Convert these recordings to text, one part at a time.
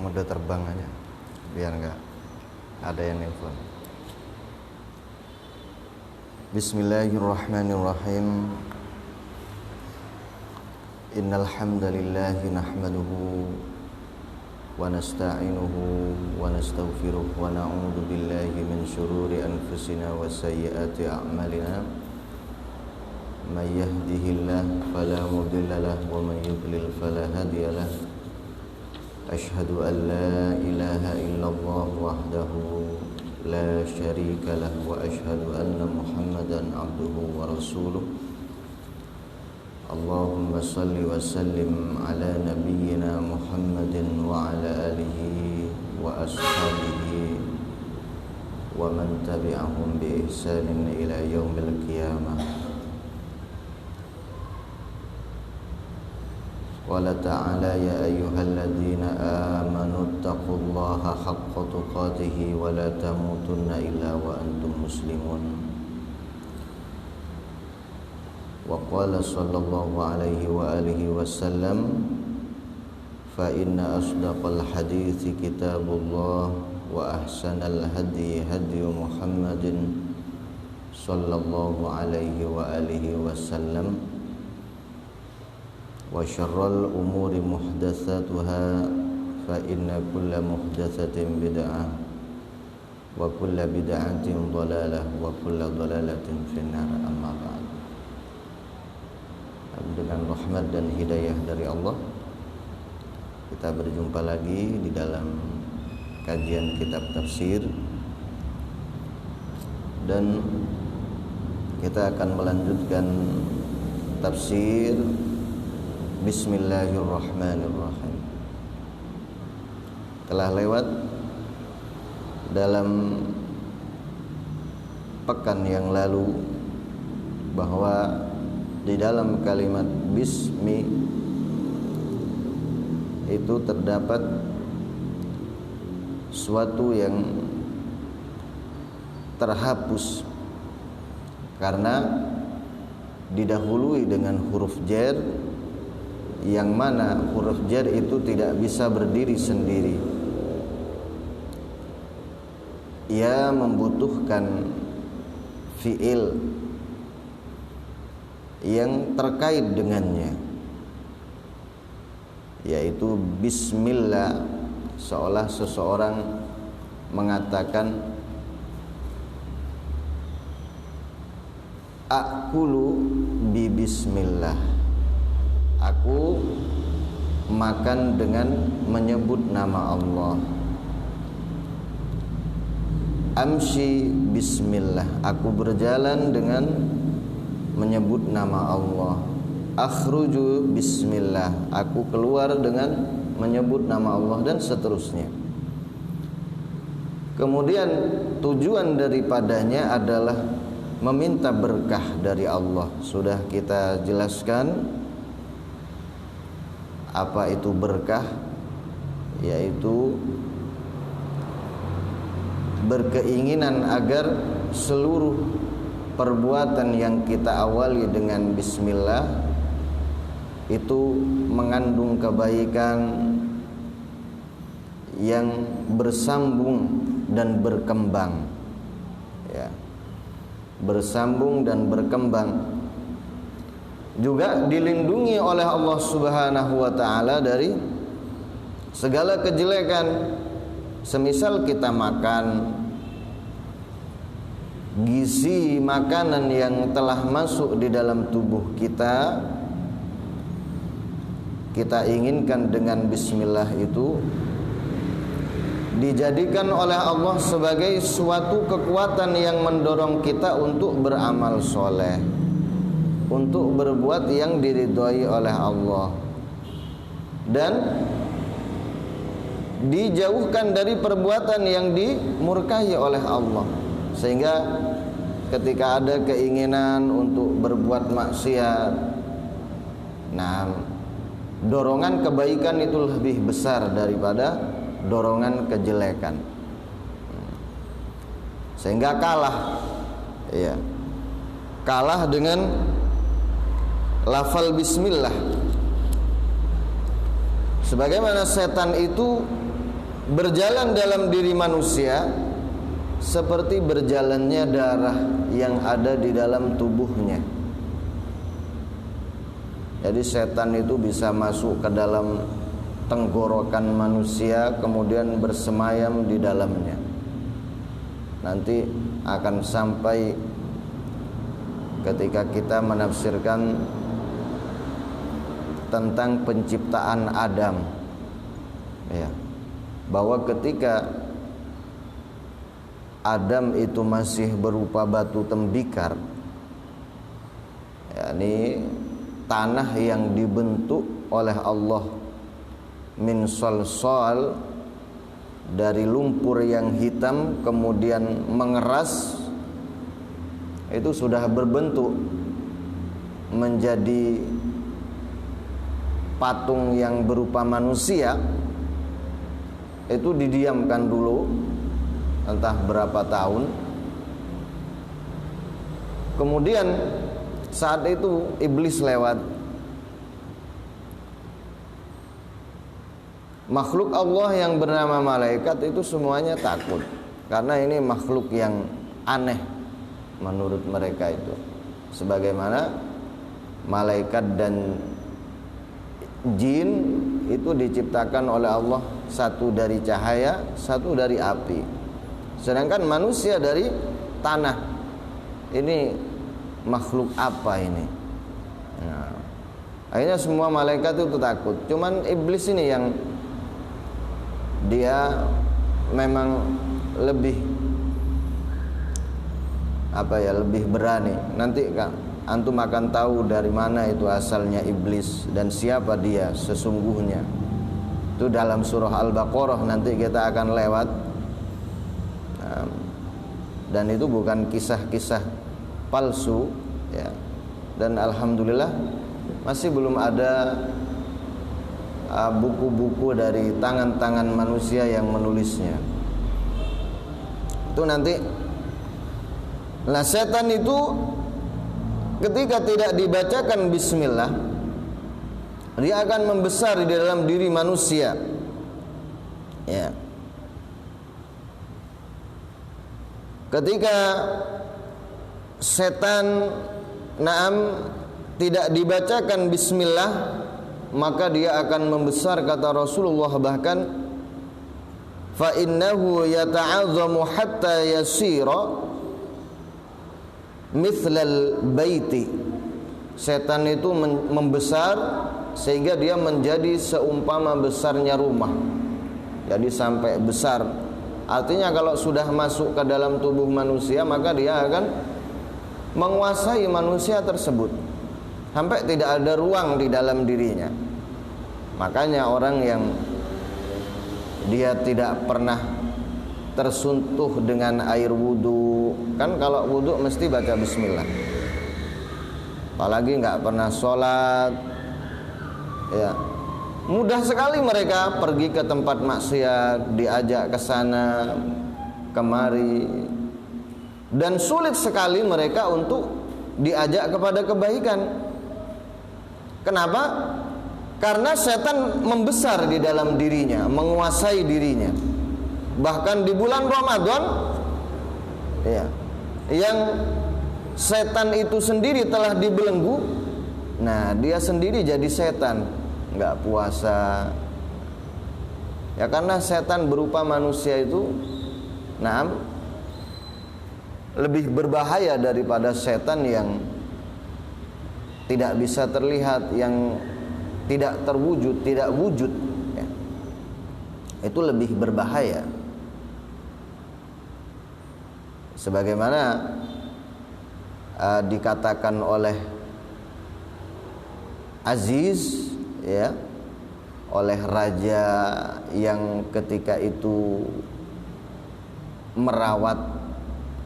mode terbang aja biar nggak ada yang nelfon. Bismillahirrahmanirrahim. Innal hamdalillah nahmaduhu wa nasta'inuhu wa nastaghfiruh wa na'udzu billahi min shururi anfusina wa sayyiati a'malina. May yahdihillahu fala mudilla lahu wa may yudlil fala hadiya lahu. Ashhadu an la ilaha illallah wahdahu la syarika lahu wa ashhadu anna Muhammadan abduhu wa rasuluh. Allahumma salli wa sallim ala nabiyyina Muhammadin wa ala alihi wa ashabihi wa man tabi'ahum bi ihsanin ila yaumil qiyamah. Qala ta'ala ya ayyuhalladzina amanu taqullaha haqqa tuqatih wa la tamutunna illa wa antum muslimun. Wa qala sallallahu alaihi wa alihi wasallam fa inna asdaqal hadithi kitabullah wa ahsanal hadi hadi Muhammadin sallallahu alaihi wa alihi wasallam wa syarrul umuri muhdatsatuha fa inna kulla muhdatsatin bid'ah wa kulla bid'atin dhalalah wa kulla dhalalatin finnar. Amma ba'd. Dengan rahmat dan hidayah dari Allah, kita berjumpa lagi di dalam kajian kitab tafsir, dan kita akan melanjutkan tafsir Bismillahirrahmanirrahim. Telah lewat dalam pekan yang lalu bahwa di dalam kalimat bismi itu terdapat suatu yang terhapus karena didahului dengan huruf jar, yang mana huruf jar itu tidak bisa berdiri sendiri. Ia membutuhkan fiil yang terkait dengannya, yaitu bismillah, seolah seseorang mengatakan akulu bi bismillah, aku makan dengan menyebut nama Allah. Amshi bismillah, aku berjalan dengan menyebut nama Allah. Akhruju bismillah, aku keluar dengan menyebut nama Allah, dan seterusnya. Kemudian tujuan daripadanya adalah meminta berkah dari Allah. Sudah kita jelaskan apa itu berkah, yaitu berkeinginan agar seluruh perbuatan yang kita awali dengan bismillah itu mengandung kebaikan yang bersambung dan berkembang, ya, bersambung dan berkembang. Juga dilindungi oleh Allah Subhanahu wa ta'ala dari segala kejelekan. Semisal kita makan, gizi makanan yang telah masuk di dalam tubuh kita, kita inginkan dengan bismillah itu dijadikan oleh Allah sebagai suatu kekuatan yang mendorong kita untuk beramal soleh, untuk berbuat yang diridhoi oleh Allah, dan dijauhkan dari perbuatan yang dimurkai oleh Allah. Sehingga ketika ada keinginan untuk berbuat maksiat, nah, dorongan kebaikan itu lebih besar daripada dorongan kejelekan, sehingga kalah, ya, kalah dengan lafal bismillah. Sebagaimana setan itu berjalan dalam diri manusia seperti berjalannya darah yang ada di dalam tubuhnya. Jadi setan itu bisa masuk ke dalam tenggorokan manusia, kemudian bersemayam di dalamnya. Nanti akan sampai ketika kita menafsirkan tentang penciptaan Adam, ya, bahwa ketika Adam itu masih berupa batu tembikar, yakni tanah yang dibentuk oleh Allah min salsal, dari lumpur yang hitam kemudian mengeras, itu sudah berbentuk menjadi patung yang berupa manusia. Itu didiamkan dulu entah berapa tahun. Kemudian saat itu iblis lewat. Makhluk Allah yang bernama malaikat itu semuanya takut, karena ini makhluk yang aneh menurut mereka itu. Sebagaimana malaikat dan jin itu diciptakan oleh Allah, satu dari cahaya, satu dari api. Sedangkan manusia dari tanah. Ini makhluk apa ini? Nah, akhirnya semua malaikat itu takut. Cuman iblis ini yang dia memang lebih lebih berani. Nanti antum akan tahu dari mana itu asalnya iblis dan siapa dia sesungguhnya. Itu dalam surah Al-Baqarah, nanti kita akan lewat. Dan itu bukan kisah-kisah palsu, ya. Dan alhamdulillah masih belum ada buku-buku dari tangan-tangan manusia yang menulisnya. Itu nanti. Nah, setan itu ketika tidak dibacakan bismillah, dia akan membesar di dalam diri manusia, ya. Ketika setan tidak dibacakan bismillah, maka dia akan membesar, kata Rasulullah. Bahkan fa innahu yata'azzamu hatta yasira mithlal baiti. Setan itu membesar sehingga dia menjadi seumpama besarnya rumah. Jadi sampai besar. Artinya kalau sudah masuk ke dalam tubuh manusia, maka dia akan menguasai manusia tersebut sampai tidak ada ruang di dalam dirinya. Makanya orang yang dia tidak pernah tersentuh dengan air wudu, kan kalau wudu mesti baca bismillah. Apalagi nggak pernah sholat, ya, mudah sekali mereka pergi ke tempat maksiat, diajak ke sana kemari, dan sulit sekali mereka untuk diajak kepada kebaikan. Kenapa? Karena setan membesar di dalam dirinya, menguasai dirinya. Bahkan di bulan Ramadan, ya, yang setan itu sendiri telah dibelenggu, nah dia sendiri jadi setan, nggak puasa. Ya karena setan berupa manusia itu, lebih berbahaya daripada setan yang tidak bisa terlihat, yang tidak terwujud, tidak wujud, ya. Itu lebih berbahaya. Sebagaimana dikatakan oleh Aziz, ya, oleh raja yang ketika itu merawat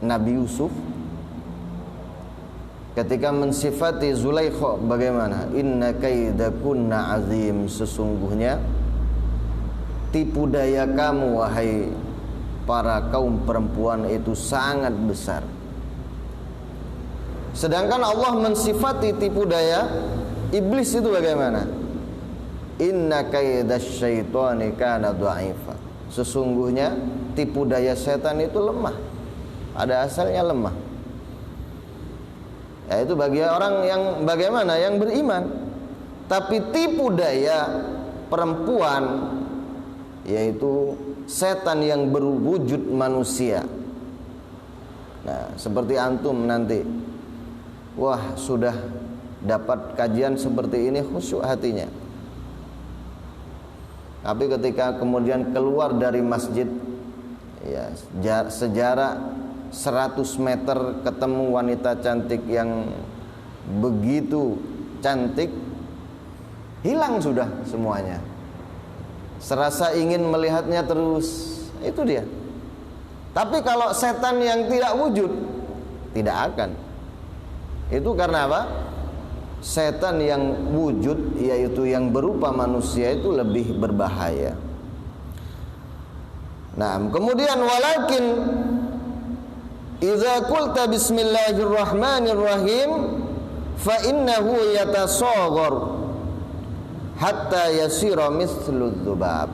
Nabi Yusuf, ketika mensifati Zulaikha bagaimana, inna kaidakunna azim, sesungguhnya tipu daya kamu wahai para kaum perempuan itu sangat besar. Sedangkan Allah mensifati tipu daya iblis itu bagaimana, inna kaidasyaitani kana dha'ifa, Sesungguhnya tipu daya setan itu lemah, pada asalnya lemah. Yaitu bagi orang yang bagaimana, yang beriman. Tapi tipu daya perempuan, yaitu setan yang berwujud manusia. Nah, seperti antum nanti, wah sudah dapat kajian seperti ini, khusyuk hatinya. Tapi ketika kemudian keluar dari masjid, ya, sejarak 100 meter ketemu wanita cantik yang begitu cantik, hilang sudah semuanya. Serasa ingin melihatnya terus, itu dia. Tapi kalau setan yang tidak wujud, tidak akan. Itu karena apa? Setan yang wujud, yaitu yang berupa manusia, itu lebih berbahaya. Nah, kemudian walakin idza qulta bismillahirrahmanirrahim fa innahu yatasaghar hatta yasira mithlu dzubab.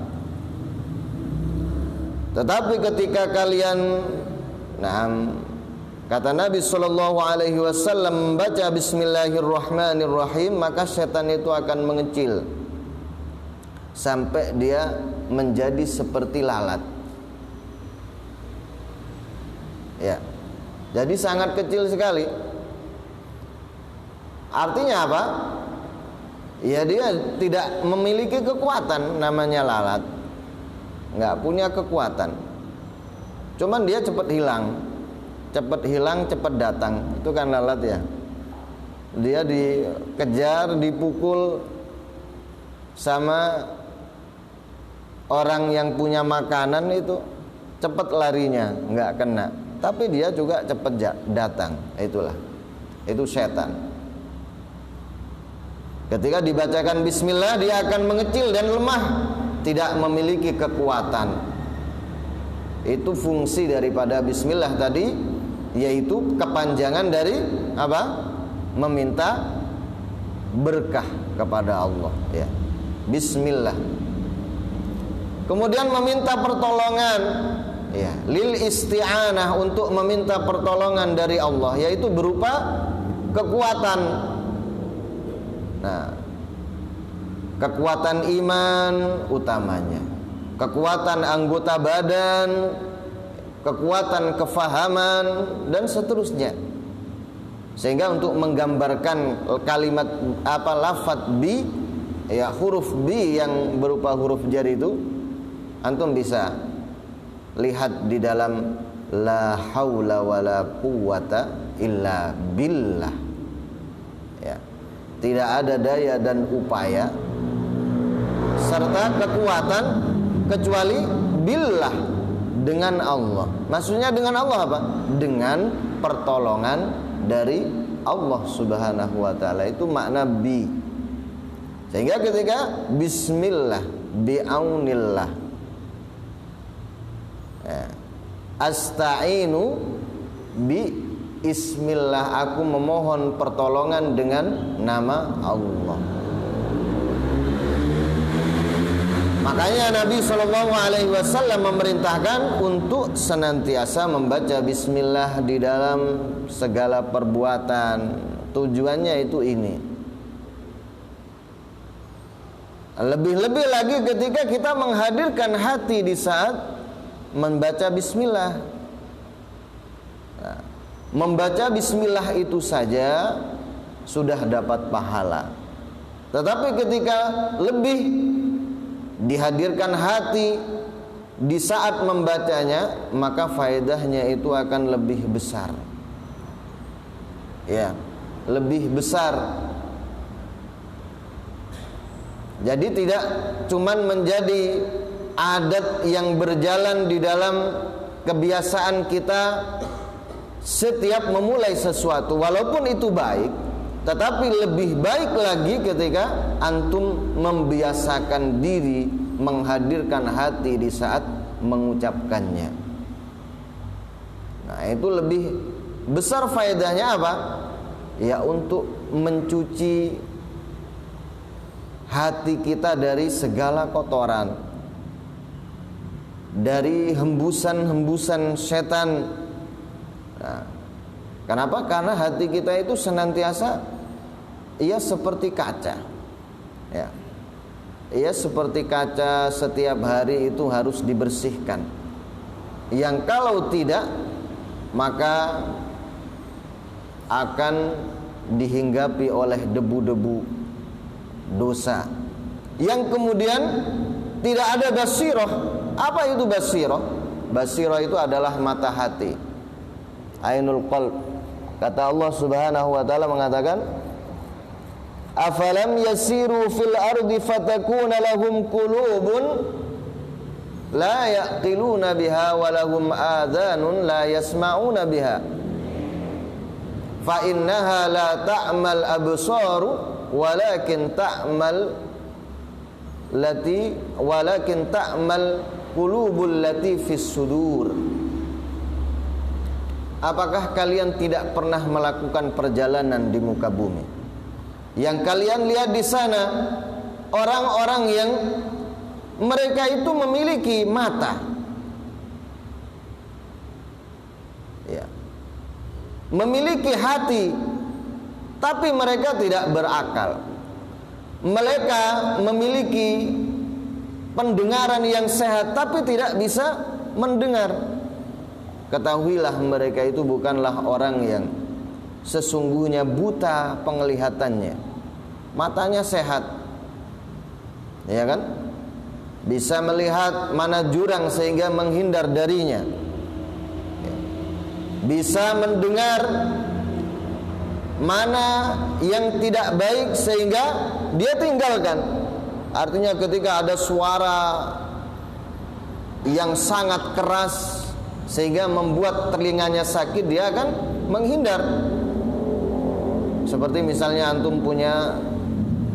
Tetapi ketika kalian, kata Nabi SAW, membaca bismillahirrahmanirrahim, maka setan itu akan mengecil sampai dia menjadi seperti lalat. Ya, jadi sangat kecil sekali. Artinya apa? Ya, dia tidak memiliki kekuatan, namanya lalat. Nggak punya kekuatan. Cuman dia cepat hilang, cepat datang. Itu kan lalat ya. Dia dikejar, dipukul sama orang yang punya makanan, itu cepat larinya, nggak kena. Tapi dia juga cepat datang. Itulah, itu setan. Ketika dibacakan bismillah, dia akan mengecil dan lemah, tidak memiliki kekuatan. Itu fungsi daripada bismillah tadi, yaitu kepanjangan dari apa? Meminta berkah kepada Allah, ya. Bismillah. Kemudian meminta pertolongan, ya, lil isti'anah, untuk meminta pertolongan dari Allah, yaitu berupa kekuatan. Nah, kekuatan iman utamanya, kekuatan anggota badan, kekuatan kefahaman, dan seterusnya. Sehingga untuk menggambarkan kalimat lafaz bi, ya, huruf bi yang berupa huruf jar itu, antum bisa lihat di dalam la haula wala quwata illa billah. Ya. Tidak ada daya dan upaya serta kekuatan kecuali billah, dengan Allah. Maksudnya dengan Allah apa? Dengan pertolongan dari Allah Subhanahu wa taala. Itu makna bi. Sehingga ketika bismillah, bi'aunillah, ya, asta'inu bi ismillah, aku memohon pertolongan dengan nama Allah. Makanya Nabi SAW memerintahkan untuk senantiasa membaca bismillah di dalam segala perbuatan. Tujuannya itu ini. Lebih-lebih lagi ketika kita menghadirkan hati di saat membaca bismillah. Nah, membaca bismillah itu saja sudah dapat pahala. Tetapi ketika lebih dihadirkan hati di saat membacanya, maka faedahnya itu akan lebih besar. Ya, lebih besar. Jadi tidak cuman menjadi adat yang berjalan di dalam kebiasaan kita setiap memulai sesuatu, walaupun itu baik, tetapi lebih baik lagi ketika antum membiasakan diri menghadirkan hati di saat mengucapkannya. Nah, itu lebih besar faedahnya apa? Ya, untuk mencuci hati kita dari segala kotoran. dari hembusan-hembusan setan. Nah, kenapa? Karena hati kita itu senantiasa ia seperti kaca. Ya. Ia seperti kaca, setiap hari itu harus dibersihkan. Yang kalau tidak, maka akan dihinggapi oleh debu-debu dosa. Yang kemudian tidak ada basirah. Apa itu basirah? Basirah itu adalah mata hati, ainul qalb. Kata Allah Subhanahu wa taala mengatakan, afalam yasiru fil ardi fatakuna lahum qulubun la yaqiluna biha wa lahum adhanun la yasma'una biha fa innaha la ta'mal absaru walakin ta'mal qulubul lati fis sudur. Apakah kalian tidak pernah melakukan perjalanan di muka bumi? Yang kalian lihat di sana orang-orang yang mereka itu memiliki mata, ya, memiliki hati, tapi mereka tidak berakal. Mereka memiliki pendengaran yang sehat, tapi tidak bisa mendengar. Ketahuilah mereka itu bukanlah orang yang sesungguhnya buta penglihatannya, matanya sehat, ya kan? Bisa melihat mana jurang sehingga menghindar darinya, bisa mendengar mana yang tidak baik sehingga dia tinggalkan. Artinya ketika ada suara yang sangat keras sehingga membuat telinganya sakit, dia akan menghindar. Seperti misalnya antum punya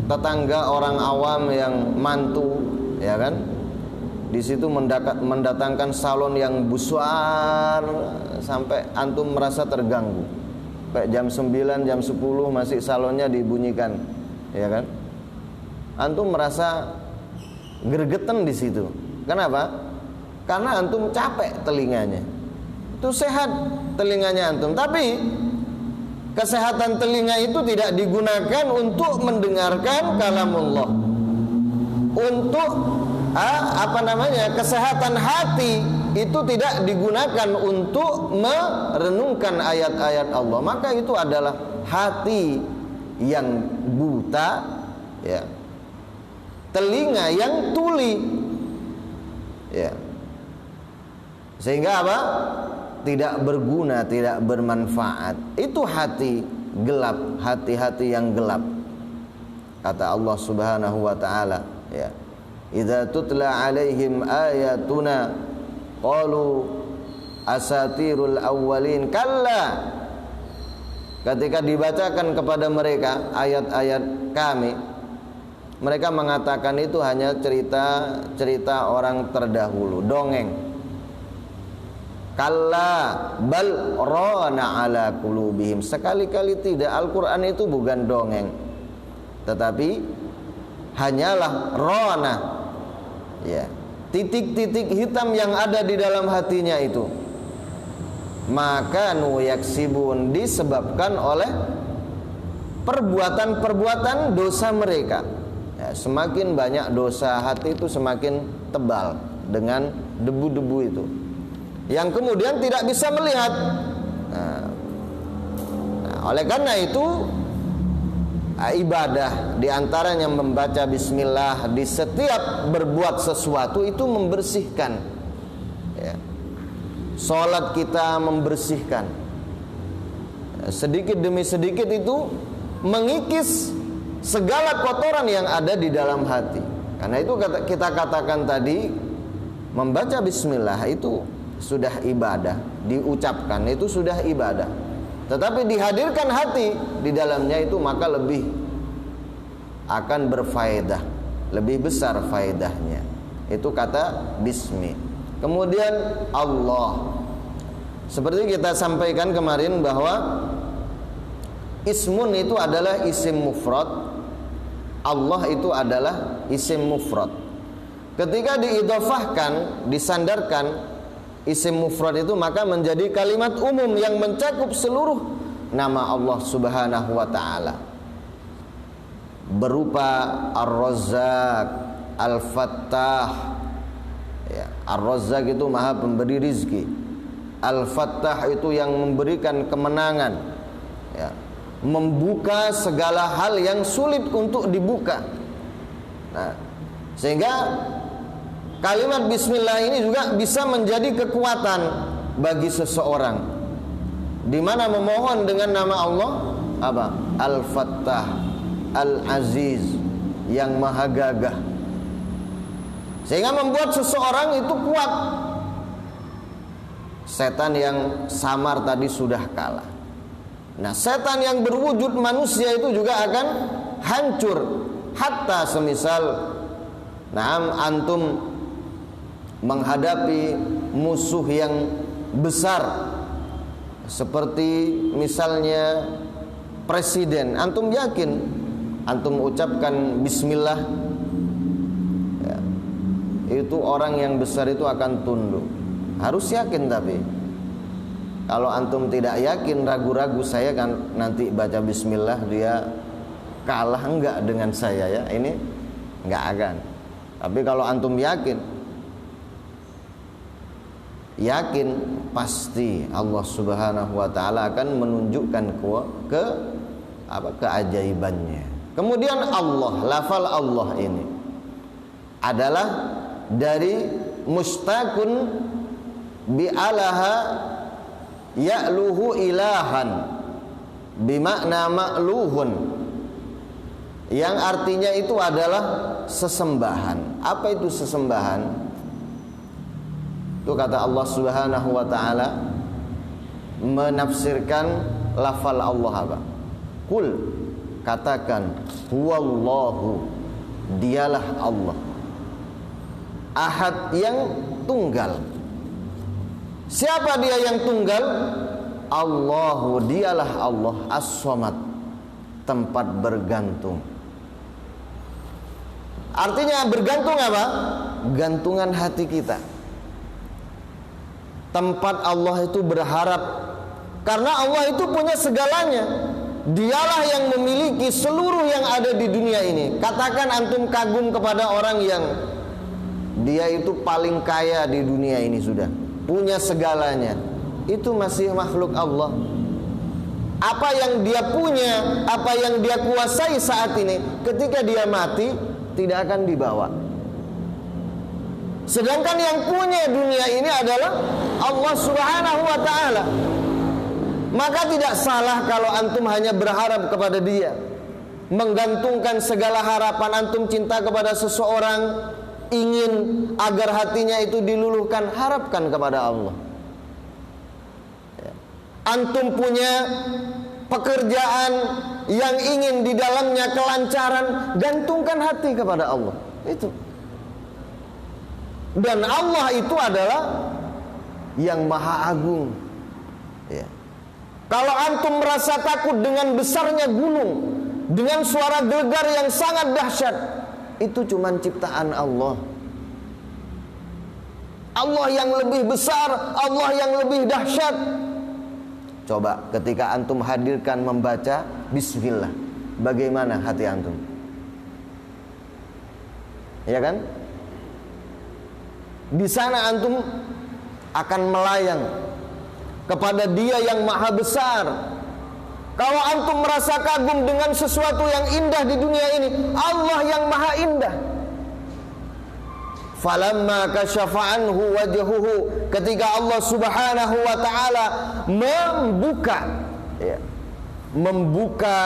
tetangga orang awam yang mantu, ya kan? Di situ mendatangkan salon yang besar sampai antum merasa terganggu. Kayak jam 9, jam 10 masih salonnya dibunyikan, ya kan? Antum merasa gregetan di situ. Kenapa? Karena antum capek telinganya. Itu sehat telinganya antum, tapi kesehatan telinga itu tidak digunakan untuk mendengarkan kalamullah. Untuk kesehatan hati itu tidak digunakan untuk merenungkan ayat-ayat Allah. Maka itu adalah hati yang buta, ya. Telinga yang tuli, ya. Sehingga apa? Tidak berguna, tidak bermanfaat. Itu hati gelap, hati-hati yang gelap. Kata Allah Subhanahu wa taala, ya. Idza tutla alaihim ayatuna qalu asatirul awwalin. Kalla. Ketika dibacakan kepada mereka ayat-ayat kami, mereka mengatakan itu hanya cerita orang terdahulu, dongeng. Kalla bal rana ala qulubihim. Sekali-kali tidak, Al-Quran itu bukan dongeng, tetapi hanyalah rona, ya, titik-titik hitam yang ada di dalam hatinya itu. Maka nuyaksibun, disebabkan oleh perbuatan-perbuatan dosa mereka, ya. Semakin banyak dosa, hati itu semakin tebal dengan debu-debu itu, yang kemudian tidak bisa melihat. Oleh karena itu ibadah diantaranya membaca bismillah di setiap berbuat sesuatu itu membersihkan, ya. Salat kita membersihkan, sedikit demi sedikit itu mengikis segala kotoran yang ada di dalam hati. Karena itu kita katakan tadi, membaca bismillah itu sudah ibadah, diucapkan itu sudah ibadah. Tetapi dihadirkan hati di dalamnya itu, maka lebih akan berfaedah, lebih besar faedahnya. Itu kata bismi. Kemudian Allah, seperti kita sampaikan kemarin bahwa ismun itu adalah isim mufrad, Allah itu adalah isim mufrad. ketika diidhofahkan, disandarkan isim mufrad itu, maka menjadi kalimat umum yang mencakup seluruh nama Allah Subhanahu wa taala. Berupa Ar-Razzaq, Al-Fattah. Ya, Ar-Razzaq itu Maha pemberi rizki. Al-Fattah itu yang memberikan kemenangan. Ya, membuka segala hal yang sulit untuk dibuka. Nah, sehingga kalimat bismillah ini juga bisa menjadi kekuatan bagi seseorang, di mana memohon dengan nama Allah apa? Al-Fattah, Al-Aziz, yang maha gagah, sehingga membuat seseorang itu kuat. Setan yang samar tadi sudah kalah. Nah, setan yang berwujud manusia itu juga akan hancur. Hatta semisal antum menghadapi musuh yang besar, seperti misalnya presiden, antum yakin, antum ucapkan bismillah, ya, itu orang yang besar itu akan tunduk. Harus yakin. Tapi kalau antum tidak yakin, ragu-ragu, saya kan nanti baca bismillah dia kalah enggak dengan saya, ya, ini enggak akan. Tapi kalau antum yakin pasti Allah Subhanahu wa taala akan menunjukkan keajaibannya. Kemudian Allah, lafal Allah ini adalah dari mustaqun bi'alaha ya'luhu ilahan, bimakna ma'luhun, yang artinya itu adalah sesembahan. Apa itu sesembahan? Itu kata Allah Subhanahu wa taala menafsirkan lafal Allah apa? Qul, katakan, huwallahu, dialah Allah, ahad, yang tunggal. Siapa dia yang tunggal? Allahu, dialah Allah, as-samad, tempat bergantung. Artinya bergantung apa? Gantungan hati kita. Tempat Allah itu berharap, karena Allah itu punya segalanya. Dialah yang memiliki seluruh yang ada di dunia ini. Katakan antum kagum kepada orang yang dia itu paling kaya di dunia ini, sudah punya segalanya, itu masih makhluk Allah. Apa yang dia punya, apa yang dia kuasai saat ini, ketika dia mati tidak akan dibawa. Sedangkan yang punya dunia ini adalah Allah Subhanahu wa ta'ala. Maka tidak salah kalau antum hanya berharap kepada dia, menggantungkan segala harapan antum cinta kepada seseorang, ingin agar hatinya itu diluluhkan, harapkan kepada Allah. Antum punya pekerjaan yang ingin di dalamnya kelancaran, gantungkan hati kepada Allah. Itu. Dan Allah itu adalah yang maha agung, ya. Kalau antum merasa takut dengan besarnya gunung, dengan suara gelegar yang sangat dahsyat, itu cuma ciptaan Allah. Allah yang lebih besar, Allah yang lebih dahsyat. Coba ketika antum hadirkan membaca bismillah, bagaimana hati antum? Ya kan? Di sana antum akan melayang kepada Dia yang maha besar. Kalau antum merasa kagum dengan sesuatu yang indah di dunia ini, Allah yang maha indah. Falamma kasyafa anhu wajhuhu, ketika Allah Subhanahu wa taala membuka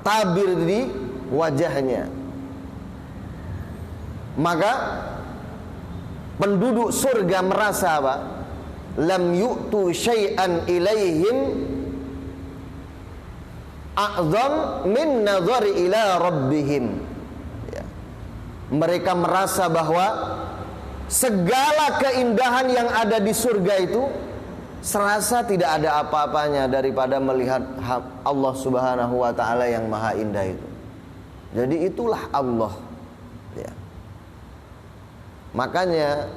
tabir di wajahnya, maka penduduk surga merasa apa? Lam yu'tu syai'an ilaihim a'zam min nazari ila rabbihim. Ya. Mereka merasa bahwa segala keindahan yang ada di surga itu serasa tidak ada apa-apanya daripada melihat Allah Subhanahu wa ta'ala yang maha indah itu. Jadi itulah Allah, ya. Makanya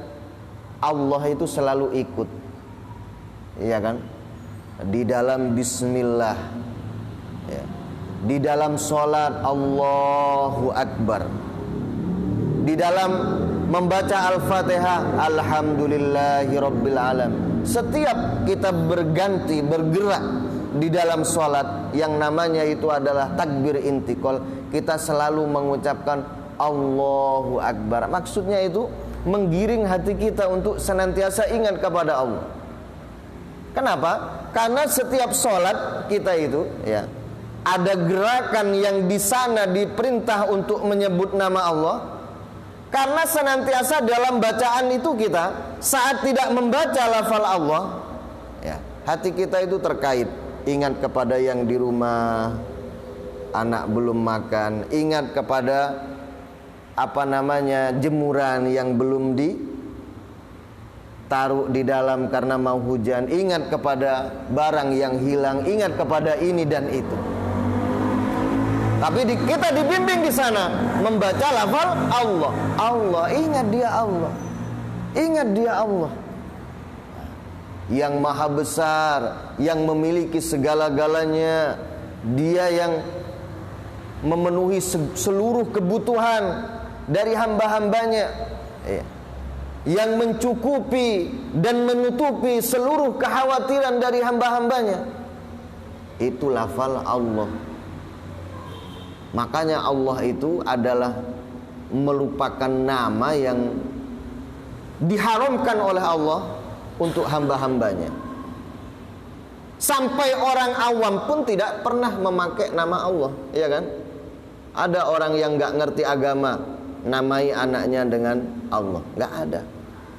Allah itu selalu ikut, iya kan? Di dalam bismillah, ya. Di dalam sholat Allahu Akbar, di dalam membaca Al-Fatihah Alhamdulillahi Rabbil Alamin. Setiap kita berganti, bergerak di dalam sholat, yang namanya itu adalah takbir intikal, kita selalu mengucapkan Allahu Akbar. Maksudnya itu menggiring hati kita untuk senantiasa ingat kepada Allah. Kenapa? Karena setiap sholat kita itu, ya, ada gerakan yang di sana diperintah untuk menyebut nama Allah. Karena senantiasa dalam bacaan itu kita, saat tidak membaca lafal Allah, ya, hati kita itu terkait. Ingat kepada yang di rumah, anak belum makan, ingat kepada jemuran yang belum ditaruh di dalam karena mau hujan, ingat kepada barang yang hilang, ingat kepada ini dan itu. Tapi kita dibimbing di sana membaca lafal Allah. Allah, ingat dia Allah. Ingat dia Allah yang maha besar, yang memiliki segala-galanya. Dia yang memenuhi seluruh kebutuhan dari hamba-hambanya, yang mencukupi dan menutupi seluruh kekhawatiran dari hamba-hambanya. Itu lafal Allah. Makanya Allah itu adalah merupakan nama yang diharamkan oleh Allah untuk hamba-hambanya. Sampai orang awam pun tidak pernah memakai nama Allah, ya kan? Ada orang yang gak ngerti agama, namai anaknya dengan Allah, gak ada.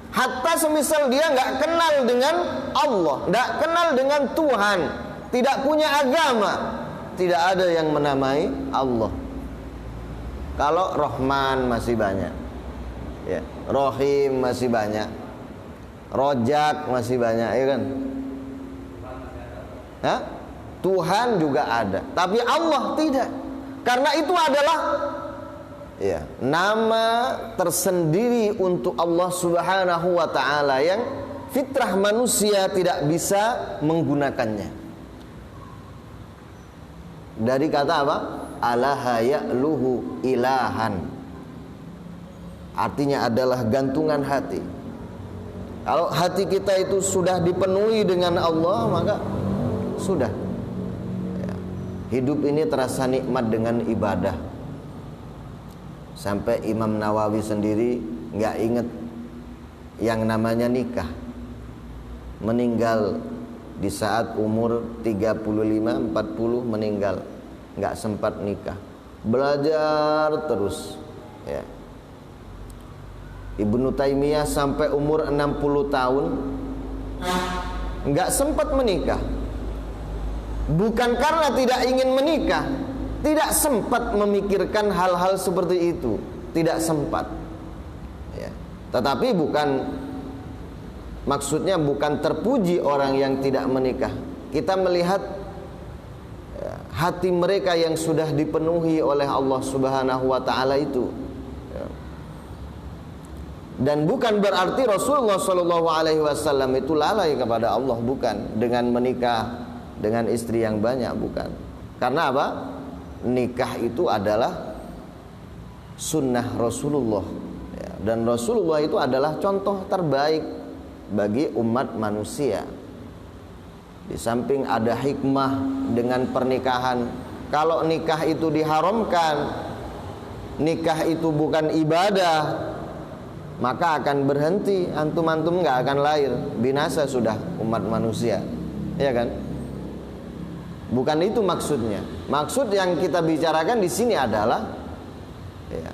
Hatta semisal dia gak kenal dengan Allah, gak kenal dengan Tuhan, tidak punya agama, tidak ada yang menamai Allah. Kalau Rahman masih banyak, ya, Rahim masih banyak, Rojak masih banyak, ya kan? Hah? Tuhan juga ada, tapi Allah tidak. Karena itu adalah, ya, nama tersendiri untuk Allah Subhanahu wa ta'ala yang fitrah manusia tidak bisa menggunakannya. Dari kata apa? Alaha ya'luhu ilahan. Artinya adalah gantungan hati. Kalau hati kita itu sudah dipenuhi dengan Allah, maka sudah, ya, hidup ini terasa nikmat dengan ibadah. Sampai Imam Nawawi sendiri nggak ingat yang namanya nikah. Meninggal di saat umur 35-40 meninggal, nggak sempat nikah, belajar terus, ya. Ibnu Taimiyah sampai umur 60 tahun nggak sempat menikah. Bukan karena tidak ingin menikah, tidak sempat memikirkan hal-hal seperti itu, tidak sempat, ya. Tetapi maksudnya bukan terpuji orang yang tidak menikah. Kita melihat, ya, hati mereka yang sudah dipenuhi oleh Allah Subhanahu wa ta'ala itu, ya. Dan bukan berarti Rasulullah SAW itu lalai kepada Allah, bukan, dengan menikah dengan istri yang banyak, bukan. Karena apa? Nikah itu adalah sunnah Rasulullah, ya. Dan Rasulullah itu adalah contoh terbaik bagi umat manusia. Di samping ada hikmah dengan pernikahan. Kalau nikah itu diharamkan, nikah itu bukan ibadah, maka akan berhenti. Antum-antum gak akan lahir, binasa sudah umat manusia, ya kan? Bukan itu maksudnya. Maksud yang kita bicarakan di sini adalah, ya,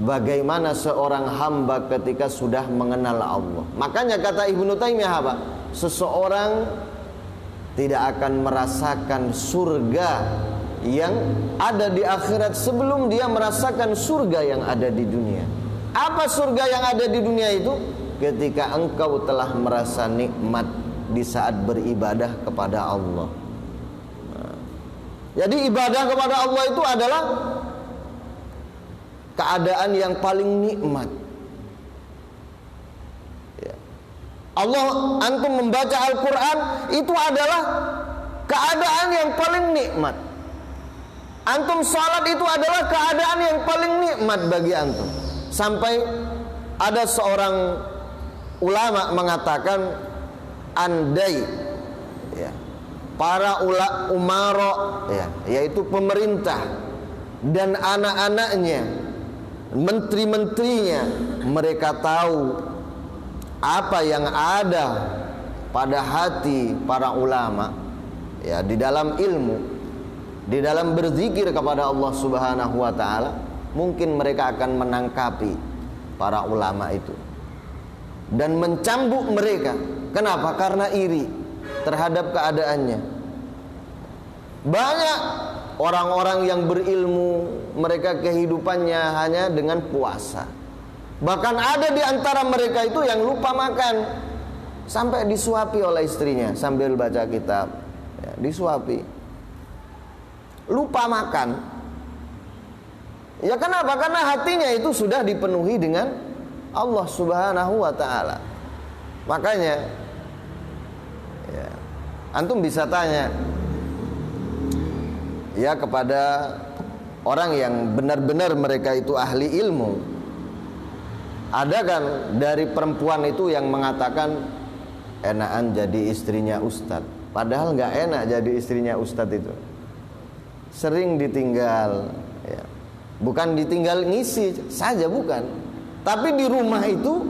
bagaimana seorang hamba ketika sudah mengenal Allah. Makanya kata Ibnu Taimiyah apa? Seseorang tidak akan merasakan surga yang ada di akhirat sebelum dia merasakan surga yang ada di dunia. Apa surga yang ada di dunia itu? Ketika engkau telah merasa nikmat di saat beribadah kepada Allah. Jadi ibadah kepada Allah itu adalah keadaan yang paling nikmat. Antum membaca Al-Quran itu adalah keadaan yang paling nikmat. Antum salat itu adalah keadaan yang paling nikmat bagi antum. Sampai ada seorang ulama mengatakan, andai ya, para umara ya, yaitu pemerintah dan anak-anaknya, menteri-menterinya, mereka tahu apa yang ada pada hati para ulama ya, di dalam ilmu, di dalam berzikir kepada Allah Subhanahu wa taala, mungkin mereka akan menangkapi para ulama itu dan mencambuk mereka. Kenapa? Karena iri terhadap keadaannya. Banyak orang-orang yang berilmu, mereka kehidupannya hanya dengan puasa. Bahkan ada di antara mereka itu yang lupa makan, sampai disuapi oleh istrinya sambil baca kitab ya, disuapi. Lupa makan. Ya kenapa? Karena hatinya itu sudah dipenuhi dengan Allah Subhanahu wa ta'ala. Makanya ya, antum bisa tanya ya kepada orang yang benar-benar mereka itu ahli ilmu. Ada kan dari perempuan itu yang mengatakan enakan jadi istrinya ustadz, padahal nggak enak jadi istrinya ustadz itu. Sering ditinggal ya. Bukan ditinggal ngisi saja, bukan, tapi di rumah itu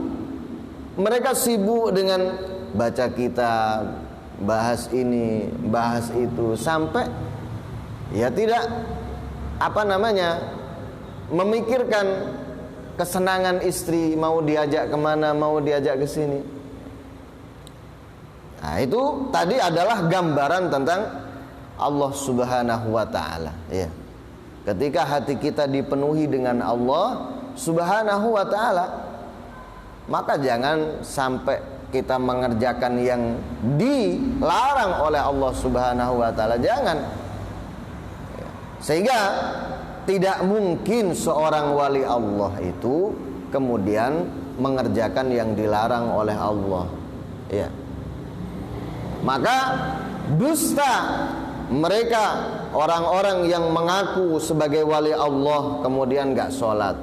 mereka sibuk dengan baca kitab, bahas ini, bahas itu, sampai ya tidak memikirkan kesenangan istri, mau diajak kemana, mau diajak ke sini. Nah, itu tadi adalah gambaran tentang Allah Subhanahu wa ta'ala ya. Ketika hati kita dipenuhi dengan Allah Subhanahu wa ta'ala, maka jangan sampai kita mengerjakan yang dilarang oleh Allah Subhanahu wa ta'ala. Jangan. Sehingga tidak mungkin seorang wali Allah itu kemudian mengerjakan yang dilarang oleh Allah ya. Maka dusta mereka, orang-orang yang mengaku sebagai wali Allah kemudian gak sholat.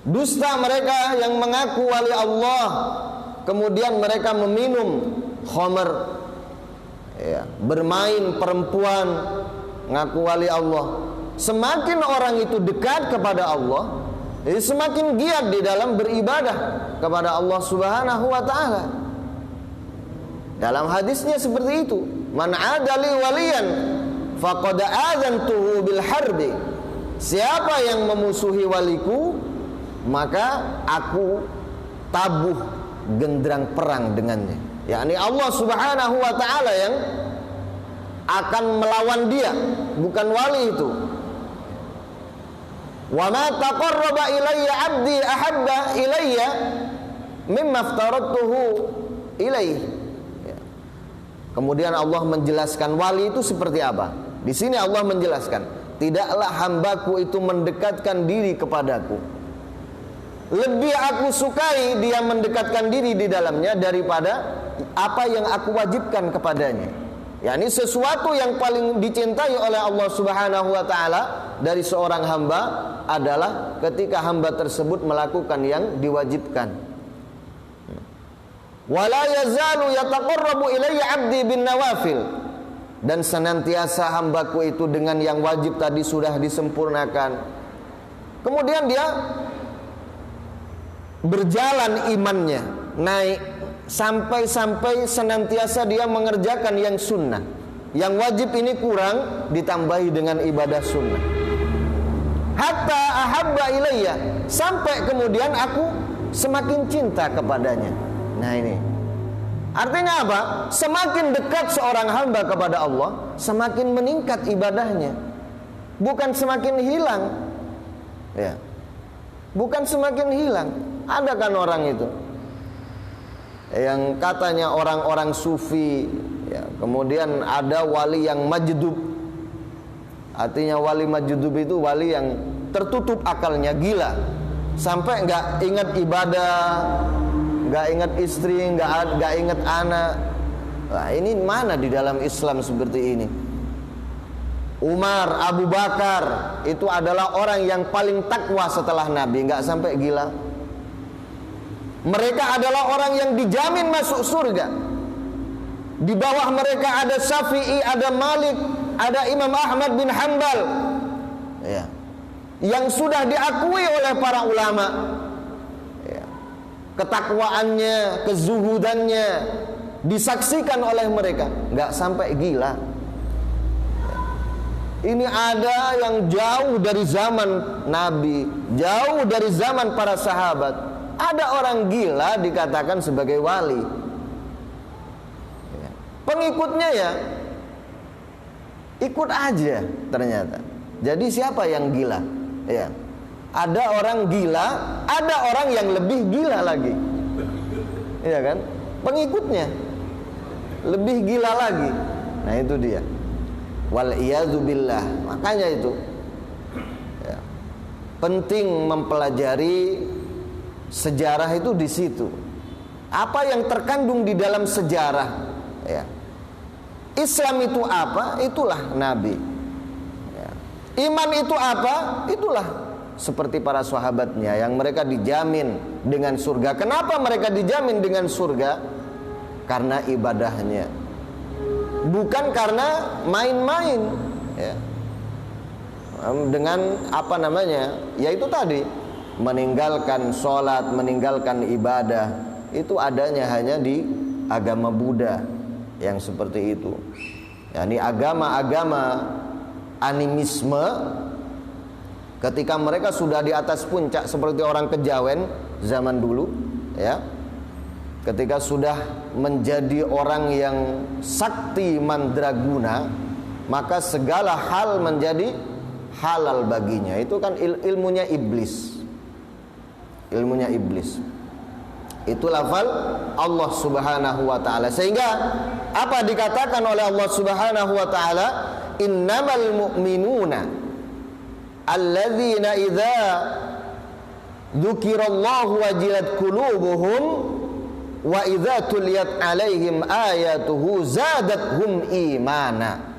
Dusta mereka yang mengaku wali Allah kemudian mereka meminum khamr ya, bermain perempuan, ngaku wali Allah. Semakin orang itu dekat kepada Allah, semakin giat di dalam beribadah kepada Allah Subhanahu wa ta'ala. Dalam hadisnya seperti itu, man adali waliyan faqad adzantuhu bil harbi. Siapa yang memusuhi waliku, maka aku tabuh genderang perang dengannya. Yakni Allah Subhanahu wa ta'ala yang akan melawan dia, bukan wali itu. Wa ma taqarraba ilayya 'abdi ahabba ilayya mimma aftaradtuhu ilaihi. Ya. Kemudian Allah menjelaskan wali itu seperti apa. Di sini Allah menjelaskan, tidaklah hambaku itu mendekatkan diri kepadaku, lebih aku sukai dia mendekatkan diri di dalamnya daripada apa yang aku wajibkan kepadanya. yakni sesuatu yang paling dicintai oleh Allah Subhanahu wa taala dari seorang hamba adalah ketika hamba tersebut melakukan yang diwajibkan. Wala yazalu yataqarrabu ilayya 'abdi bin nawafil, dan senantiasa hambaku itu dengan yang wajib tadi sudah disempurnakan. Kemudian dia berjalan imannya, naik sampai senantiasa dia mengerjakan yang sunnah. Yang wajib ini kurang, ditambahi dengan ibadah sunnah. Hatta ahabba ilayya, sampai kemudian aku semakin cinta kepadanya. Nah ini artinya apa? Semakin dekat seorang hamba kepada Allah, semakin meningkat ibadahnya, bukan semakin hilang. Ya, bukan semakin hilang. Ada kan orang itu yang katanya orang-orang sufi, ya, kemudian ada wali yang majdub. Artinya wali majdub itu wali yang tertutup akalnya, gila, sampai nggak ingat ibadah, nggak ingat istri, nggak ingat anak. Nah, ini mana di dalam Islam seperti ini? Umar, Abu Bakar itu adalah orang yang paling takwa setelah Nabi, nggak sampai gila. Mereka adalah orang yang dijamin masuk surga. Di bawah mereka ada Syafi'i, ada Malik, ada Imam Ahmad bin Hanbal, ya, yang sudah diakui oleh para ulama, ya, ketakwaannya, kezuhudannya disaksikan oleh mereka, nggak sampai gila. Ini ada yang jauh dari zaman Nabi, jauh dari zaman para sahabat. Ada orang gila dikatakan sebagai wali. Pengikutnya ya ikut aja ternyata. Jadi siapa yang gila? Ya. Ada orang gila, ada orang yang lebih gila lagi. Iya kan? Pengikutnya lebih gila lagi. Nah itu dia. Wal iyadzu billah. Makanya itu ya, penting mempelajari sejarah itu di situ. Apa yang terkandung di dalam sejarah, ya. Islam itu apa? Itulah Nabi. Ya. Iman itu apa? Itulah seperti para sahabatnya yang mereka dijamin dengan surga. Kenapa mereka dijamin dengan surga? Karena ibadahnya, bukan karena main-main, ya. Dengan apa namanya? Yaitu tadi meninggalkan sholat, meninggalkan ibadah, itu adanya hanya di agama Buddha yang seperti itu. Yani agama-agama animisme, ketika mereka sudah di atas puncak seperti orang kejawen zaman dulu, ya, ketika sudah menjadi orang yang sakti mandraguna, maka segala hal menjadi halal baginya. Itu kan ilmunya iblis. Ilmunya iblis. Itu lafal Allah Subhanahu wa taala. Sehingga apa dikatakan oleh Allah Subhanahu wa taala? Innamal mu'minuna alladzina idza dzukirallahu wajilat qulubuhum wa idza tuliyat alaihim ayatuhu zadathum imana.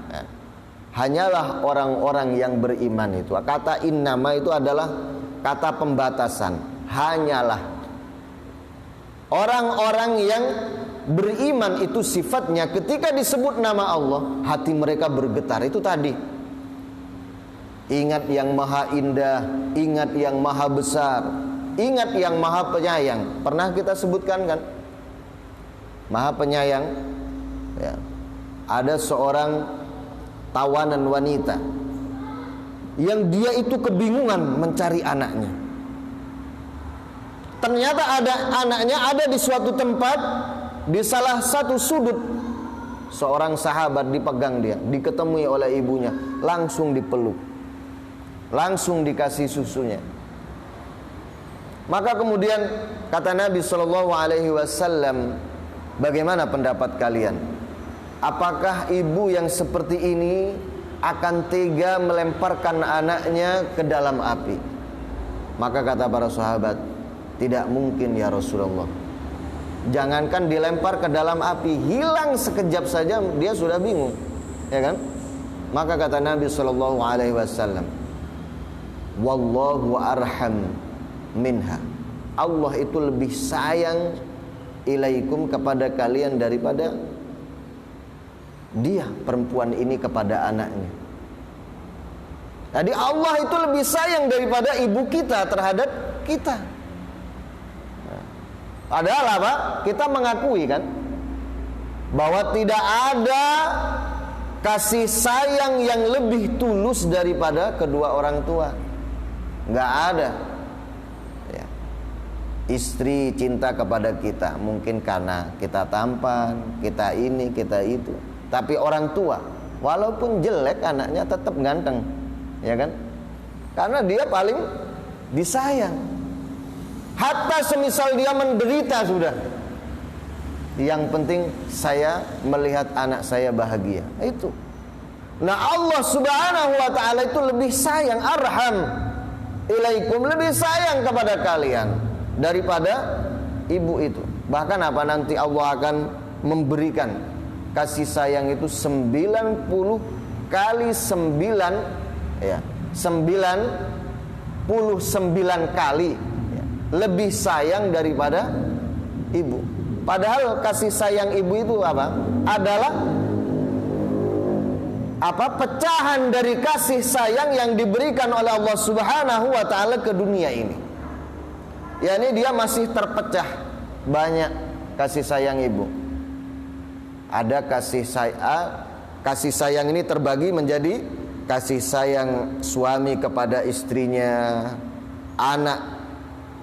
Hanyalah orang-orang yang beriman itu. Kata innama itu adalah kata pembatasan. Hanyalah orang-orang yang beriman itu sifatnya ketika disebut nama Allah hati mereka bergetar. Itu tadi. Ingat yang maha indah, ingat yang maha besar, ingat yang maha penyayang. Pernah kita sebutkan kan? Maha penyayang, ya. Ada seorang tawanan wanita yang dia itu kebingungan mencari anaknya. Ternyata ada anaknya ada di suatu tempat, di salah satu sudut. Seorang sahabat dipegang dia, diketemui oleh ibunya, langsung dipeluk, langsung dikasih susunya. Maka kemudian kata Nabi SAW, bagaimana pendapat kalian? Apakah ibu yang seperti ini akan tega melemparkan anaknya ke dalam api? Maka kata para sahabat, tidak mungkin ya Rasulullah. Jangankan dilempar ke dalam api, hilang sekejap saja dia sudah bingung, ya kan? Maka kata Nabi SAW, wallahu arham minha. Allah itu lebih sayang ilaikum kepada kalian daripada dia, perempuan ini, kepada anaknya. Jadi Allah itu lebih sayang daripada ibu kita terhadap kita. Padahal apa? Kita mengakui kan bahwa tidak ada kasih sayang yang lebih tulus daripada kedua orang tua. Nggak ada. Ya. Istri cinta kepada kita mungkin karena kita tampan, kita ini, kita itu. Tapi orang tua, walaupun jelek anaknya tetap ganteng, ya kan? Karena dia paling disayang. Hatta semisal dia menderita sudah, yang penting saya melihat anak saya bahagia. Itu. Nah Allah Subhanahu wa ta'ala itu lebih sayang, arham ilaikum, lebih sayang kepada kalian daripada ibu itu. Bahkan apa, nanti Allah akan memberikan kasih sayang itu 90 kali 9, ya, 99 kali, ya, lebih sayang daripada ibu. Padahal kasih sayang ibu itu apa? Adalah pecahan dari kasih sayang yang diberikan oleh Allah Subhanahu wa taala ke dunia ini. Yani dia masih terpecah banyak kasih sayang ibu. Ada kasih sayang ini terbagi menjadi kasih sayang suami kepada istrinya, anak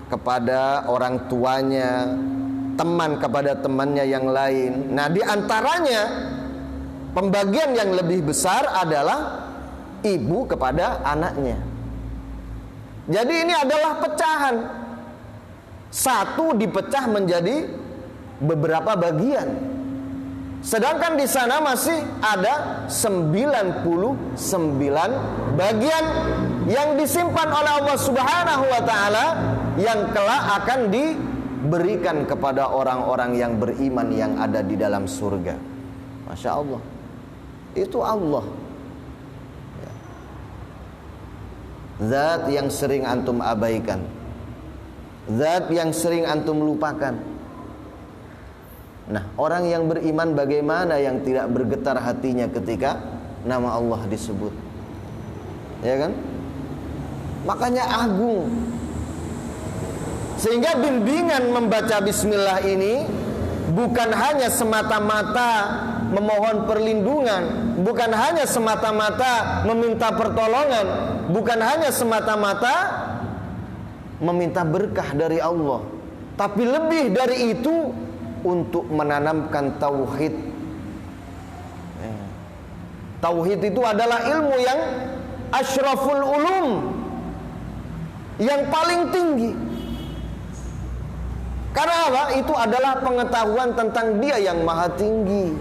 kepada orang tuanya, teman kepada temannya yang lain. Nah, di antaranya pembagian yang lebih besar adalah ibu kepada anaknya. Jadi ini adalah pecahan. Satu dipecah menjadi beberapa bagian. Sedangkan di sana masih ada 99 bagian yang disimpan oleh Allah Subhanahu wa taala yang kelak akan diberikan kepada orang-orang yang beriman yang ada di dalam surga. Masya Allah. Itu Allah. Zat yang sering antum abaikan, zat yang sering antum lupakan. Nah, orang yang beriman bagaimana yang tidak bergetar hatinya ketika nama Allah disebut? Ya kan? Makanya agung. Sehingga bimbingan membaca bismillah ini bukan hanya semata-mata memohon perlindungan, bukan hanya semata-mata meminta pertolongan, bukan hanya semata-mata meminta berkah dari Allah, tapi lebih dari itu untuk menanamkan tauhid. Tauhid itu adalah ilmu yang asyraful ulum, yang paling tinggi. Karena apa? Itu adalah pengetahuan tentang Dia yang maha tinggi.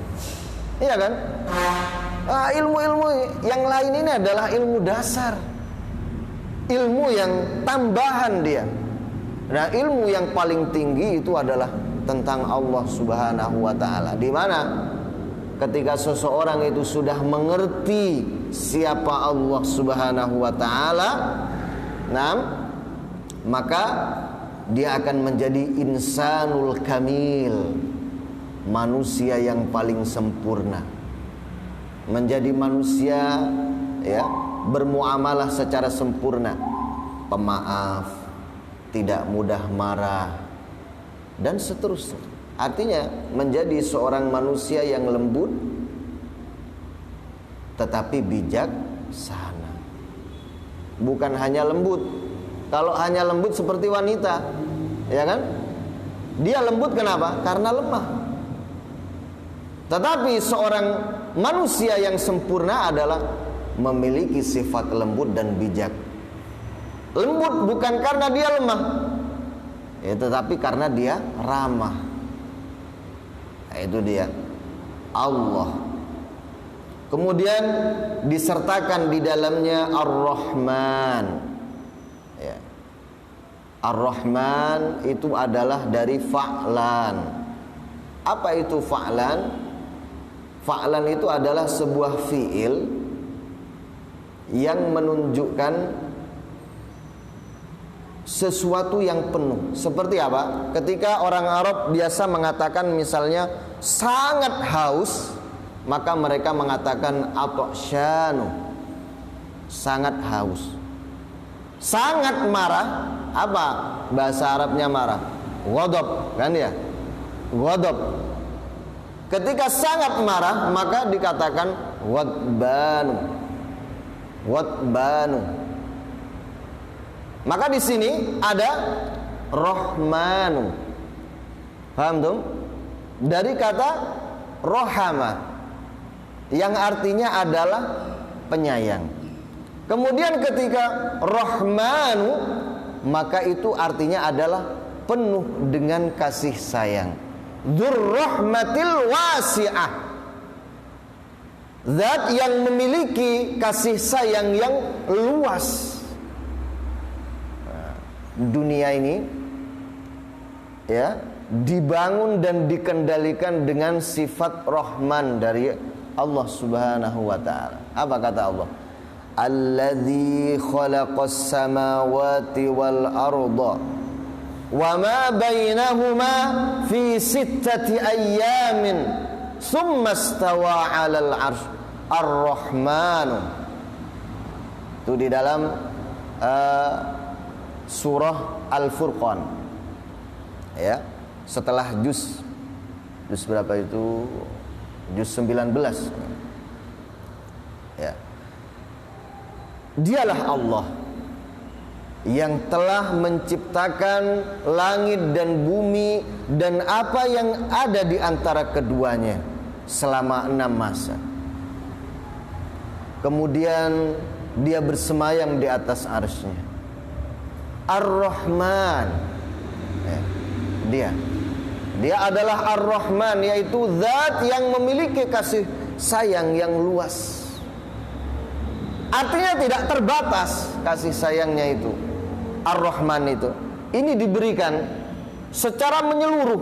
Iya kan? Ilmu-ilmu yang lain ini adalah ilmu dasar, ilmu yang tambahan dia. Nah, ilmu yang paling tinggi itu adalah tentang Allah Subhanahu wa taala. Di mana ketika seseorang itu sudah mengerti siapa Allah Subhanahu wa taala, nah, maka dia akan menjadi insanul kamil, manusia yang paling sempurna. Menjadi manusia, ya, bermuamalah secara sempurna, pemaaf, tidak mudah marah, dan seterusnya. Artinya menjadi seorang manusia yang lembut tetapi bijaksana. Bukan hanya lembut. Kalau hanya lembut seperti wanita, ya kan? Dia lembut kenapa? Karena lemah. Tetapi seorang manusia yang sempurna adalah memiliki sifat lembut dan bijak. Lembut bukan karena dia lemah, ya, tetapi karena dia ramah. Nah, itu dia Allah. Kemudian disertakan di dalamnya Ar-Rahman. Ya. Ar-Rahman itu adalah dari fa'lan. Apa itu fa'lan? Fa'lan itu adalah sebuah fi'il yang menunjukkan sesuatu yang penuh. Seperti apa? Ketika orang Arab biasa mengatakan misalnya sangat haus, maka mereka mengatakan atsyanu, sangat haus. Sangat marah, apa bahasa Arabnya marah? Ghadab, kan ya? Ghadab. Ketika sangat marah, maka dikatakan ghadbanu. Ghadbanu. Maka di sini ada Rahmanu. Paham tuh? Dari kata rohama, yang artinya adalah penyayang. Kemudian ketika Rahmanu, maka itu artinya adalah penuh dengan kasih sayang. Dzurrahmatil wasi'ah, zat yang memiliki kasih sayang yang luas. Dunia ini, ya, dibangun dan dikendalikan dengan sifat Rahman dari Allah Subhanahu wa taala. Apa kata Allah? Alladzi khalaqas samawati wal arda wa ma bainahuma fi sittati ayyamin tsumma istawa 'alal 'arsy ar-rahmanu. Itu di dalam surah Al-Furqan. Ya, setelah juz berapa itu? Juz 19. Ya. Dialah Allah yang telah menciptakan langit dan bumi dan apa yang ada di antara keduanya selama 6 masa. Kemudian dia bersemayam di atas arsy-Nya. Ar-Rahman. Ya, dia adalah Ar-Rahman, yaitu zat yang memiliki kasih sayang yang luas. Artinya tidak terbatas kasih sayangnya itu. Ar-Rahman itu. Ini diberikan secara menyeluruh.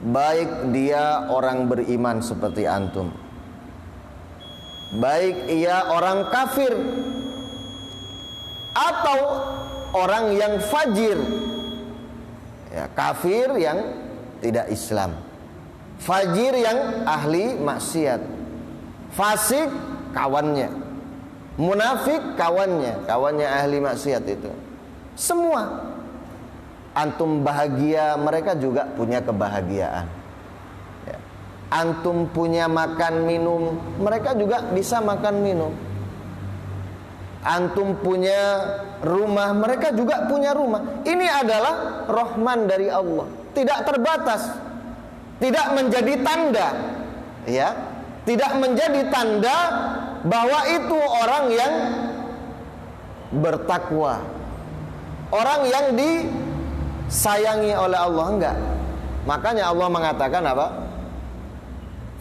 Baik dia orang beriman seperti antum, baik ia orang kafir atau orang yang fajir. Ya, kafir yang tidak Islam, fajir yang ahli maksiat, fasik kawannya, munafik kawannya ahli maksiat itu. Semua antum bahagia, mereka juga punya kebahagiaan. Ya. Antum punya makan minum, mereka juga bisa makan minum. Antum punya rumah, mereka juga punya rumah. Ini adalah Rahman dari Allah, tidak terbatas, tidak menjadi tanda, ya, tidak menjadi tanda bahwa itu orang yang bertakwa, orang yang disayangi oleh Allah. Enggak. Makanya Allah mengatakan apa?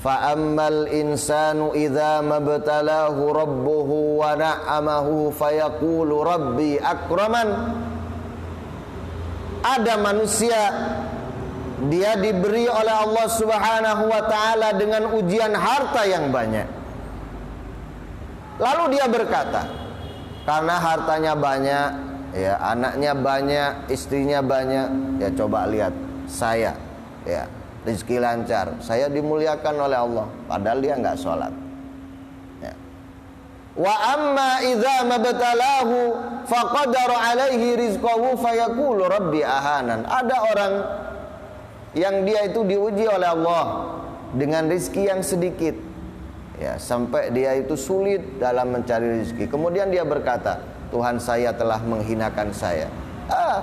Fa'ammal insanu idza mabtalahu rabbuhu wa na'amahu fayaqulu rabbi akraman. Ada manusia, dia diberi oleh Allah Subhanahu wa taala dengan ujian harta yang banyak. Lalu dia berkata, karena hartanya banyak, ya, anaknya banyak, istrinya banyak, ya coba lihat saya, ya, rezeki lancar, saya dimuliakan oleh Allah, padahal dia nggak sholat. Ya. Wa amma idza mabtalahu faqadara alaihi rizqahu fayaqulu rabbi ahanan. Ada orang yang dia itu diuji oleh Allah dengan rezeki yang sedikit, ya, sampai dia itu sulit dalam mencari rezeki. Kemudian dia berkata, Tuhan saya telah menghinakan saya.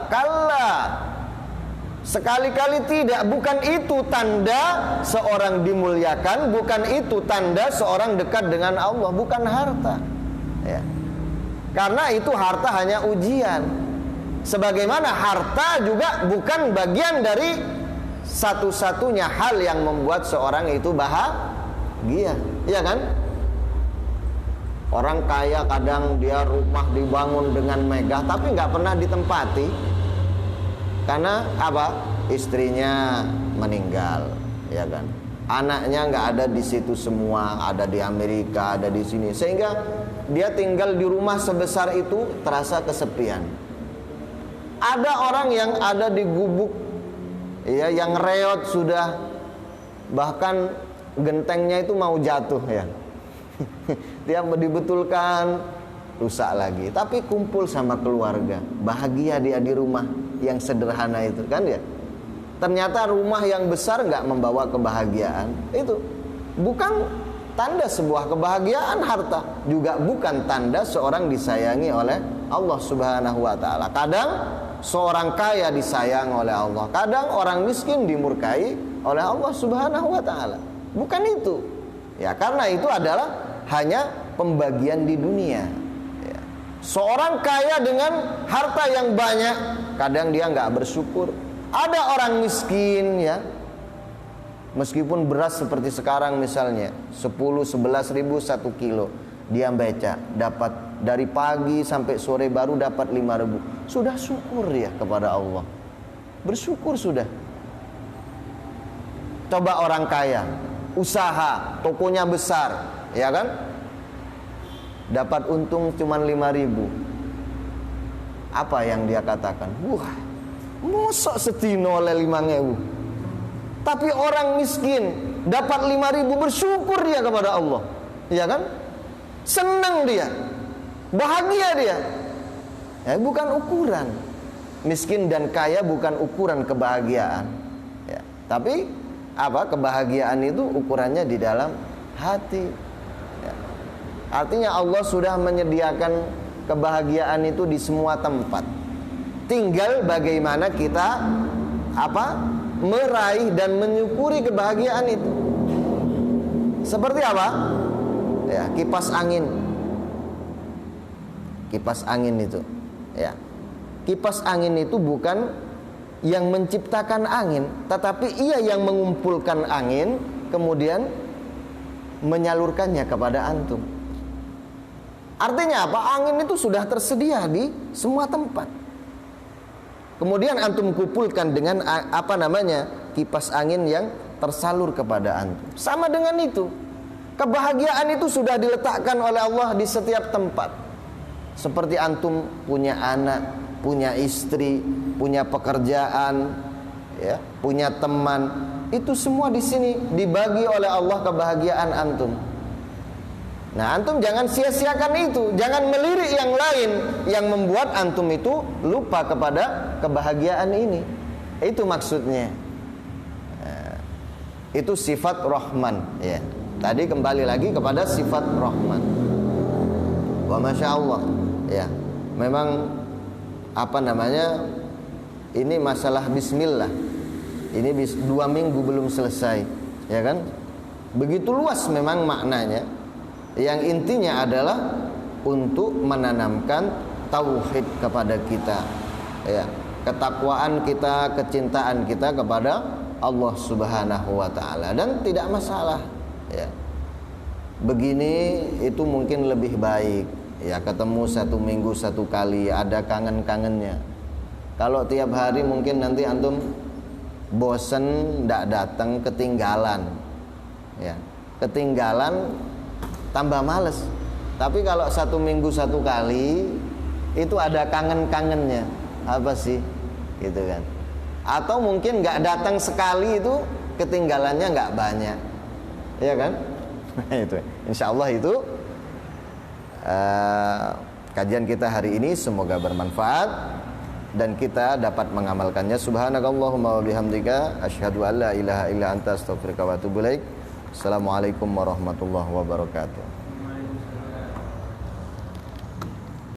Kalla. Sekali-kali tidak. Bukan itu tanda seorang dimuliakan, bukan itu tanda seorang dekat dengan Allah, bukan harta, ya. Karena itu harta hanya ujian. Sebagaimana harta juga bukan bagian dari satu-satunya hal yang membuat seorang itu bahagia, ya kan? Orang kaya kadang dia rumah dibangun dengan megah tapi nggak pernah ditempati. Karena apa? Istrinya meninggal, ya kan? Anaknya nggak ada di situ semua, ada di Amerika, ada di sini, sehingga dia tinggal di rumah sebesar itu terasa kesepian. Ada orang yang ada di gubuk, ya, yang reot sudah, bahkan gentengnya itu mau jatuh, ya. Dia dibetulkan, rusak lagi, tapi kumpul sama keluarga, bahagia dia di rumah yang sederhana itu, kan, ya. Ternyata rumah yang besar nggak membawa kebahagiaan. Itu bukan tanda sebuah kebahagiaan. Harta juga bukan tanda seorang disayangi oleh Allah Subhanahu wa taala. Kadang seorang kaya disayang oleh Allah, kadang orang miskin dimurkai oleh Allah Subhanahu wa taala. Bukan itu. Ya, karena itu adalah hanya pembagian di dunia. Ya. Seorang kaya dengan harta yang banyak, kadang dia nggak bersyukur. Ada orang miskin, ya, meskipun beras seperti sekarang misalnya 10-11 ribu 1 kilo, dia beca dapat dari pagi sampai sore baru dapat 5 ribu, sudah syukur dia kepada Allah, bersyukur sudah. Coba orang kaya, usaha, tokonya besar, ya kan? Dapat untung cuma 5.000. Apa yang dia katakan? Wah, mosok sedino oleh 5.000. Tapi orang miskin dapat 5.000, bersyukur dia kepada Allah, ya kan? Senang dia, bahagia dia. Ya, bukan ukuran. Miskin dan kaya bukan ukuran kebahagiaan, ya. Tapi apa? Kebahagiaan itu ukurannya di dalam hati, ya. Artinya Allah sudah menyediakan kebahagiaan itu di semua tempat. Tinggal bagaimana kita apa? Meraih dan menyukuri kebahagiaan itu. Seperti apa? Ya, kipas angin. Kipas angin itu, ya. Kipas angin itu bukan yang menciptakan angin, tetapi ia yang mengumpulkan angin, kemudian menyalurkannya kepada antum. Artinya apa? Angin itu sudah tersedia di semua tempat. Kemudian antum kumpulkan dengan apa namanya? Kipas angin yang tersalur kepada antum. Sama dengan itu. Kebahagiaan itu sudah diletakkan oleh Allah di setiap tempat. Seperti antum punya anak, punya istri, punya pekerjaan, ya, punya teman, itu semua di sini dibagi oleh Allah kebahagiaan antum. Nah, antum jangan sia-siakan itu, jangan melirik yang lain yang membuat antum itu lupa kepada kebahagiaan ini. Itu maksudnya. Itu sifat Rahman, ya. Tadi kembali lagi kepada sifat Rahman. Wa masya Allah, ya. Memang apa namanya? Ini masalah bismillah. Ini 2 minggu belum selesai, ya kan? Begitu luas memang maknanya. Yang intinya adalah untuk menanamkan tauhid kepada kita, ya. Ketakwaan kita, kecintaan kita kepada Allah Subhanahu wa taala, dan tidak masalah, ya. Begini itu mungkin lebih baik, ya, ketemu 1 minggu 1 kali, ada kangen-kangennya. Kalau tiap hari mungkin nanti antum bosen, ndak datang, ketinggalan, ya. Ketinggalan tambah males. Tapi kalau 1 minggu 1 kali itu ada kangen-kangennya. Apa sih? Gitu kan. Atau mungkin nggak datang sekali itu ketinggalannya nggak banyak, ya kan? Itu, insya Allah itu kajian kita hari ini semoga bermanfaat dan kita dapat mengamalkannya. Subhanakallahumma wa bihamdika asyhadu an la ilaha illa anta astaghfiruka wa atubu ilaik. Assalamualaikum warahmatullahi wabarakatuh.